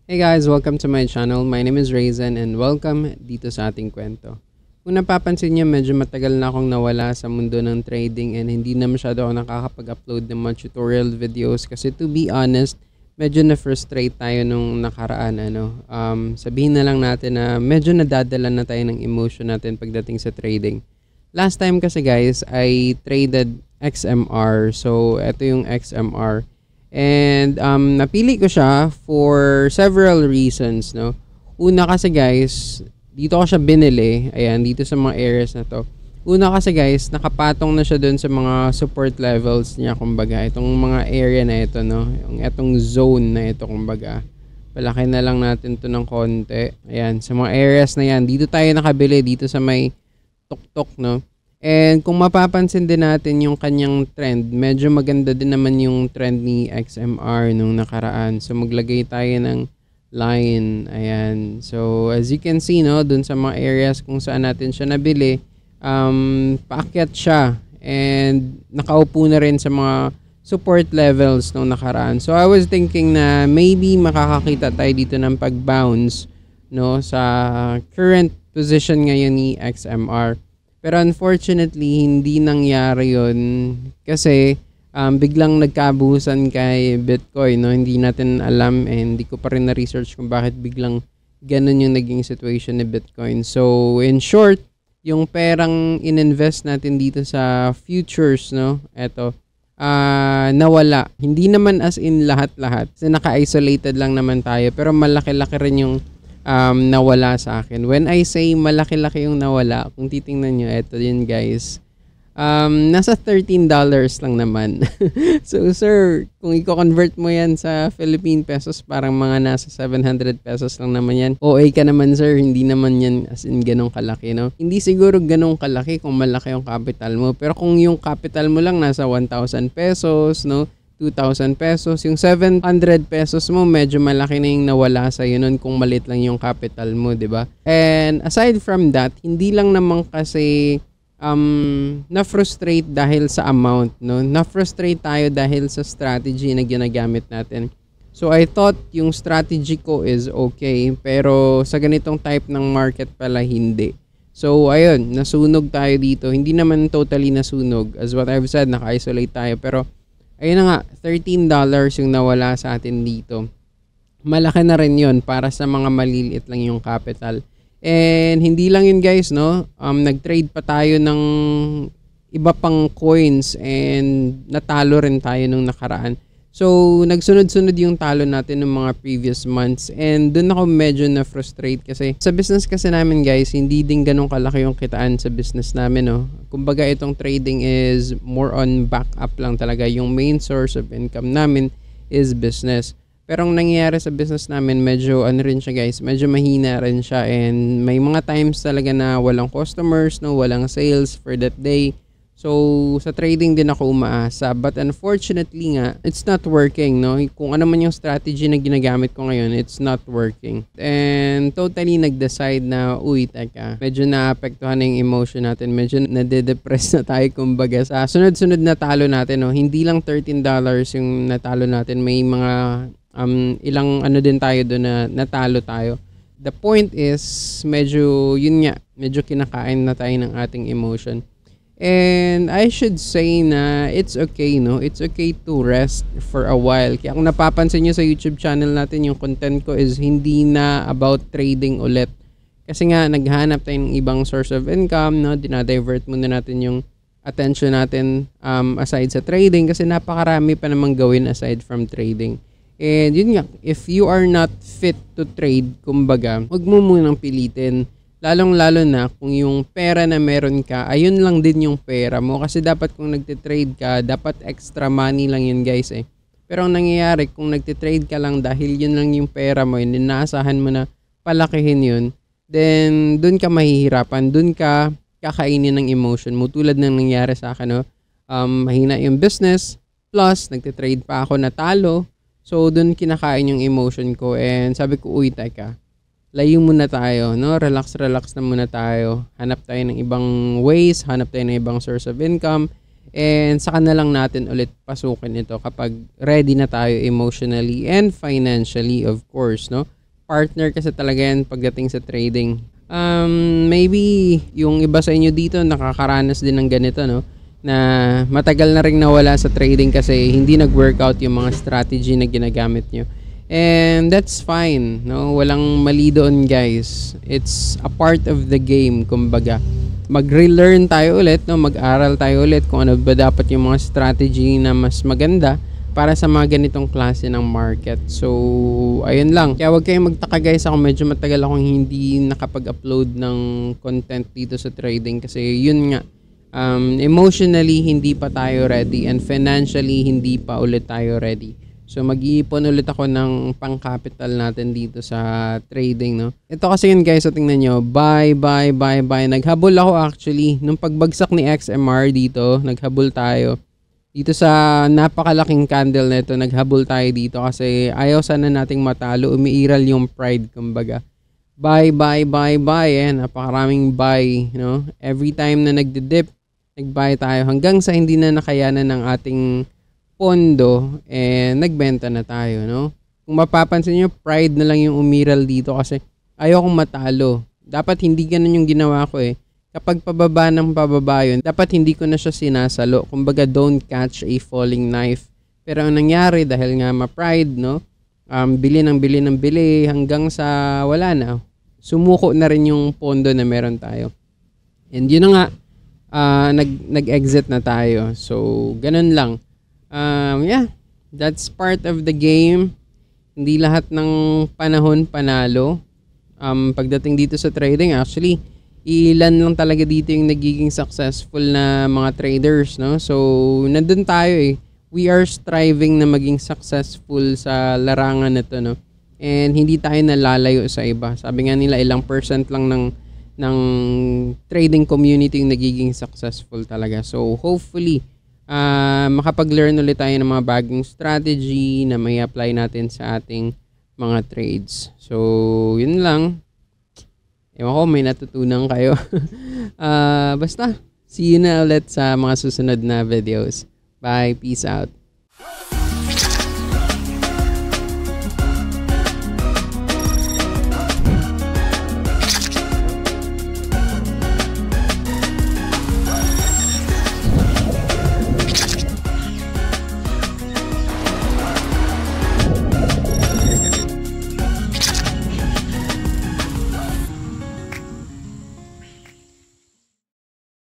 Hey guys, welcome to my channel. My name is Raizen and welcome dito sa ating kwento. Kung napapansin niyo, medyo matagal na akong nawala sa mundo ng trading and hindi na masyado ako nakakapag-upload ng mga tutorial videos kasi to be honest, medyo na-frustrate tayo nung nakaraan. Sabihin na lang natin na medyo nadadala na tayo ng emotion natin pagdating sa trading. Last time kasi guys, I traded XMR. So, ito yung XMR. And napili ko siya for several reasons, no. Una kasi guys, dito ko siya binili, ayan, dito sa mga areas na to. Una kasi guys, nakapatong na siya doon sa mga support levels niya, kumbaga, itong mga area na ito, no. Yung itong zone na ito, kumbaga. Palaki na lang natin to ng konti. Ayan, sa mga areas na yan, dito tayo nakabili, dito sa may tuktok, no. And kung mapapansin din natin yung kanyang trend, medyo maganda din naman yung trend ni XMR nung nakaraan. So maglagay tayo ng line. Ayan. So as you can see, no, dun sa mga areas kung saan natin siya nabili, paakyat siya. And nakaupo na rin sa mga support levels nung nakaraan. So I was thinking na maybe makakakita tayo dito ng pag-bounce, no, sa current position ngayon ni XMR. Pero unfortunately, hindi nangyari yun kasi biglang nagkabuhusan kay Bitcoin. No? Hindi natin alam and hindi ko pa rin na-research kung bakit biglang ganun yung naging situation ni Bitcoin. So, in short, yung perang ininvest natin dito sa futures, no? Eto, nawala. Hindi naman as in lahat-lahat. Kasi naka-isolated lang naman tayo. Pero malaki-laki rin yung nawala sa akin. When I say malaki-laki yung nawala, kung titingnan nyo, eto yun guys. Nasa $13 lang naman. So sir, kung i-convert mo yan sa Philippine pesos, parang mga nasa 700 pesos lang naman yan. OA ka naman sir, hindi naman yan as in ganong kalaki, no? Hindi siguro ganong kalaki kung malaki yung capital mo. Pero kung yung capital mo lang nasa 1,000 pesos, no? 2,000 pesos, yung 700 pesos mo medyo malaki na yung nawala sa iyo nun kung malit lang yung capital mo, 'di ba? And aside from that, hindi lang naman kasi na-frustrate dahil sa amount, no? Na-frustrate tayo dahil sa strategy na ginagamit natin. So I thought yung strategy ko is okay, pero sa ganitong type ng market pala hindi. So ayun, nasunog tayo dito. Hindi naman totally nasunog, as what I've said, naka-isolate tayo, pero ayun na nga, $13 yung nawala sa atin dito. Malaki na rin yun para sa mga maliliit lang yung capital. And hindi lang yun guys, no? Nag-trade pa tayo ng iba pang coins and natalo rin tayo nung nakaraan. So, nagsunod-sunod yung talo natin ng mga previous months and dun ako medyo na-frustrate kasi sa business kasi namin guys, hindi din ganun kalaki yung kitaan sa business namin, no? Kumbaga itong trading is more on backup lang talaga. Yung main source of income namin is business. Pero ang nangyayari sa business namin, medyo ano rin siya guys, medyo mahina rin siya and may mga times talaga na walang customers, no? Walang sales for that day. So, sa trading din ako umaasa. But unfortunately nga, it's not working, no? Kung ano man yung strategy na ginagamit ko ngayon, it's not working. And totally nag-decide na, uy, teka, medyo naapektuhan na yung emotion natin. Medyo nade-depress na tayo, kumbaga. Sa sunod-sunod na talo natin, no? Hindi lang $13 yung natalo natin. May mga ilang ano din tayo doon na natalo tayo. The point is, medyo, yun nga, medyo kinakain na tayo ng ating emotion. And I should say na it's okay, no? It's okay to rest for a while. Kaya kung napapansin nyo sa YouTube channel natin, yung content ko is hindi na about trading ulit. Kasi nga, naghanap tayo ng ibang source of income, no? Dinadivert muna natin yung attention natin aside sa trading kasi napakarami pa namang gawin aside from trading. And yun nga, if you are not fit to trade, kumbaga, huwag mo munang pilitin. Lalong-lalo na kung yung pera na meron ka, ayun lang din yung pera mo. Kasi dapat kung nagtitrade ka, dapat extra money lang yun guys eh. Pero ang nangyayari, kung nagtitrade ka lang dahil yun lang yung pera mo, yun, inaasahan mo na palakihin yun, then dun ka mahihirapan, dun ka kakainin ng emotion mo. Tulad ng nangyari sa akin, no? Mahina yung business, plus nagtitrade pa ako natalo. So dun kinakain yung emotion ko and sabi ko, uy, teka, layo muna tayo, no? Relax na muna tayo. Hanap tayo ng ibang ways, hanap tayo ng ibang source of income, and saka na lang natin ulit pasukin ito kapag ready na tayo emotionally and financially, of course, no? partner kasi talaga yan pagdating sa trading. Maybe yung iba sa inyo dito nakakaranas din ng ganito, no? Na matagal na ring nawala sa trading kasi hindi nag-workout yung mga strategy na ginagamit nyo. And that's fine, no? Walang mali doon, guys. It's a part of the game, kumbaga. Mag-relearn tayo ulit, no? Mag-aral tayo ulit kung ano ba dapat yung mga strategy na mas maganda para sa mga ganitong klase ng market. So, ayun lang. Kaya wag kayong magtaka, guys. Ako medyo matagal akong hindi nakapag-upload ng content dito sa trading kasi yun nga, emotionally hindi pa tayo ready and financially hindi pa ulit tayo ready. So mag-iipon ulit ako ng pang-capital natin dito sa trading, no. Ito kasi yun, guys, so tingnan nyo, buy. Naghabol ako actually nung pagbagsak ni XMR dito, naghabol tayo. Dito sa napakalaking candle nito, naghabol tayo dito kasi ayaw sana nating matalo, umiiral yung pride, kumbaga. Buy. Napakaraming buy, no. Every time na nagdi-dip, nag-buy tayo hanggang sa hindi na nakayanan ng ating pondo, nagbenta na tayo, no? Kung mapapansin nyo, pride na lang yung umiral dito kasi ayaw kong matalo. Dapat hindi ganun yung ginawa ko eh. Kapag pababa ng pababa yun, dapat hindi ko na siya sinasalo. Kumbaga, don't catch a falling knife. Pero ang nangyari, dahil nga ma-pride, no? Bili hanggang sa wala na. Sumuko na rin yung pondo na meron tayo. And yun na nga, nag-exit na tayo. So, ganun lang. Yeah, that's part of the game. Hindi lahat ng panahon panalo. Pagdating dito sa trading, actually, ilan lang talaga dito yung nagiging successful na mga traders, no? So, nandun tayo eh. We are striving na maging successful sa larangan na to, no? And hindi tayo nalalayo sa iba. Sabi nga nila, ilang percent lang ng trading community yung nagiging successful talaga. So, hopefully, makapag-learn ulit tayo ng mga bagong strategy na may apply natin sa ating mga trades. So, yun lang. Ewan ko, may natutunan kayo. Basta, see you na ulit sa mga susunod na videos. Bye, peace out.